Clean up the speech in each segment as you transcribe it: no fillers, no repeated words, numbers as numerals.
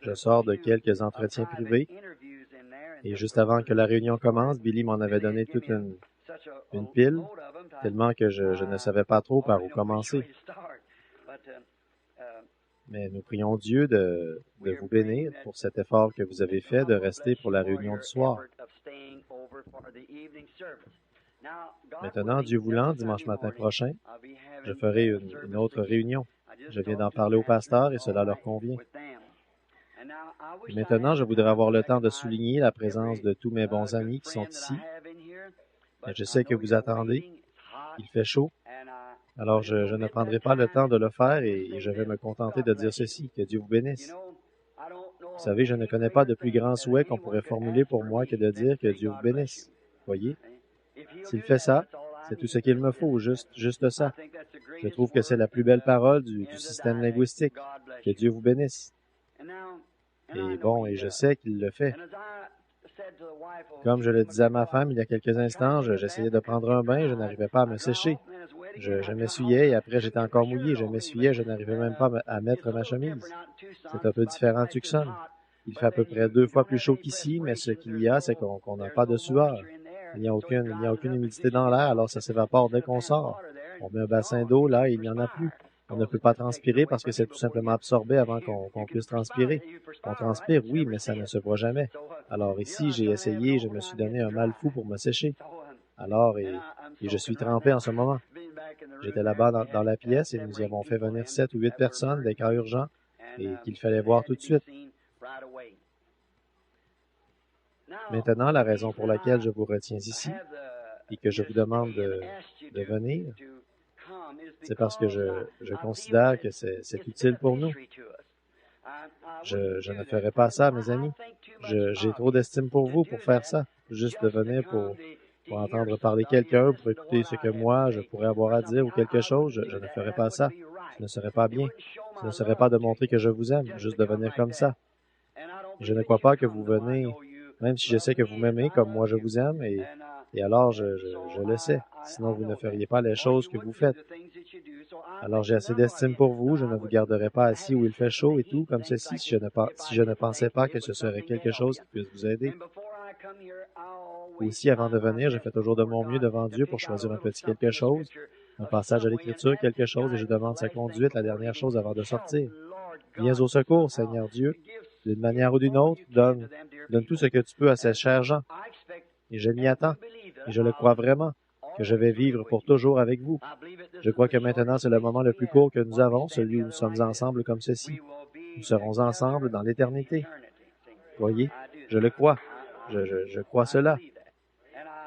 Je sors de quelques entretiens privés et juste avant que la réunion commence, Billy m'en avait donné toute une pile, tellement que je ne savais pas trop par où commencer. Mais nous prions Dieu de vous bénir pour cet effort que vous avez fait de rester pour la réunion du soir. Maintenant, Dieu voulant, dimanche matin prochain, je ferai une autre réunion. Je viens d'en parler au pasteur et cela leur convient. Et maintenant, je voudrais avoir le temps de souligner la présence de tous mes bons amis qui sont ici. Et je sais que vous attendez. Il fait chaud. Alors, je ne prendrai pas le temps de le faire et je vais me contenter de dire ceci, que Dieu vous bénisse. Vous savez, je ne connais pas de plus grand souhait qu'on pourrait formuler pour moi que de dire que Dieu vous bénisse. Voyez? S'il fait ça, c'est tout ce qu'il me faut, juste ça. Je trouve que c'est la plus belle parole du système linguistique. Que Dieu vous bénisse. Et bon, et je sais qu'il le fait. Comme je le disais à ma femme il y a quelques instants, j'essayais de prendre un bain, je n'arrivais pas à me sécher. Je m'essuyais et après j'étais encore mouillé. Je m'essuyais, je n'arrivais même pas à mettre ma chemise. C'est un peu différent de Tucson. Il fait à peu près 2 fois plus chaud qu'ici, mais ce qu'il y a, c'est qu'on n'a pas de sueur. Il n'y a aucune humidité dans l'air, alors ça s'évapore dès qu'on sort. On met un bassin d'eau, là, et il n'y en a plus. On ne peut pas transpirer parce que c'est tout simplement absorbé avant qu'on puisse transpirer. On transpire, oui, mais ça ne se voit jamais. Alors ici, j'ai essayé, je me suis donné un mal fou pour me sécher. Alors, et je suis trempé en ce moment. J'étais là-bas dans la pièce et nous y avons fait venir 7 ou 8 personnes, des cas urgents, et qu'il fallait voir tout de suite. Maintenant, la raison pour laquelle je vous retiens ici et que je vous demande de venir, c'est parce que je considère que c'est utile pour nous. Je ne ferai pas ça, mes amis. J'ai trop d'estime pour vous pour faire ça. Juste de venir pour entendre parler quelqu'un, pour écouter ce que moi, je pourrais avoir à dire ou quelque chose, je ne ferai pas ça. Ce ne serait pas bien. Ce ne serait pas de montrer que je vous aime, juste de venir comme ça. Je ne crois pas que vous venez, même si je sais que vous m'aimez comme moi je vous aime, et alors je le sais. Sinon, vous ne feriez pas les choses que vous faites. Alors j'ai assez d'estime pour vous, je ne vous garderai pas assis où il fait chaud et tout, comme ceci, si je ne pensais pas que ce serait quelque chose qui puisse vous aider. Aussi, avant de venir, je fais toujours de mon mieux devant Dieu pour choisir un petit quelque chose, un passage à l'Écriture, quelque chose, et je demande sa conduite, la dernière chose avant de sortir. Viens au secours, Seigneur Dieu. D'une manière ou d'une autre, donne tout ce que tu peux à ces chers gens. Et je m'y attends, et je le crois vraiment, que je vais vivre pour toujours avec vous. Je crois que maintenant, c'est le moment le plus court que nous avons, celui où nous sommes ensemble comme ceci. Nous serons ensemble dans l'éternité. Voyez, je le crois. Je crois cela.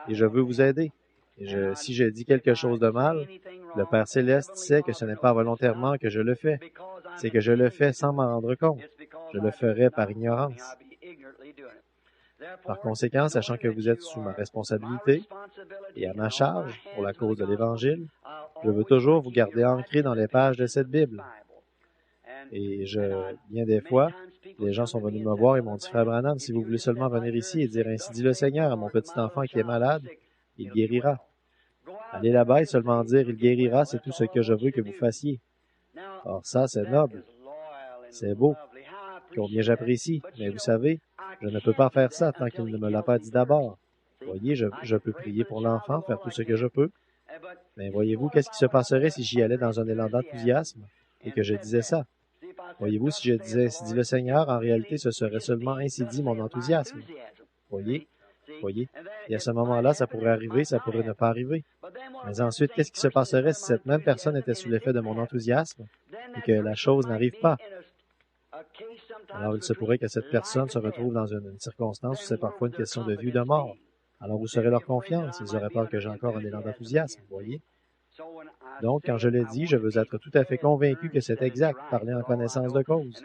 Et je veux vous aider. Et si je dis quelque chose de mal, le Père Céleste sait que ce n'est pas volontairement que je le fais. C'est que je le fais sans m'en rendre compte. Je le ferai par ignorance. Par conséquent, sachant que vous êtes sous ma responsabilité et à ma charge pour la cause de l'Évangile, je veux toujours vous garder ancré dans les pages de cette Bible. Et bien des fois, les gens sont venus me voir et m'ont dit, Frère Branham, si vous voulez seulement venir ici et dire ainsi dit le Seigneur à mon petit enfant qui est malade, il guérira. Allez là-bas et seulement dire, il guérira, c'est tout ce que je veux que vous fassiez. Or ça, c'est noble. C'est beau. Combien j'apprécie. Mais vous savez, je ne peux pas faire ça tant qu'il ne me l'a pas dit d'abord. Voyez, je peux prier pour l'enfant, faire tout ce que je peux. Mais voyez-vous, qu'est-ce qui se passerait si j'y allais dans un élan d'enthousiasme et que je disais ça? Voyez-vous, si je disais ainsi dit le Seigneur, en réalité, ce serait seulement ainsi dit mon enthousiasme. Voyez? Et à ce moment-là, ça pourrait arriver, ça pourrait ne pas arriver. Mais ensuite, qu'est-ce qui se passerait si cette même personne était sous l'effet de mon enthousiasme et que la chose n'arrive pas? Alors, il se pourrait que cette personne se retrouve dans une circonstance où c'est parfois une question de vie ou de mort. Alors, où serait leur confiance? Ils auraient peur que j'ai encore un élan d'enthousiasme, voyez? Donc, quand je le dis, je veux être tout à fait convaincu que c'est exact, parler en connaissance de cause.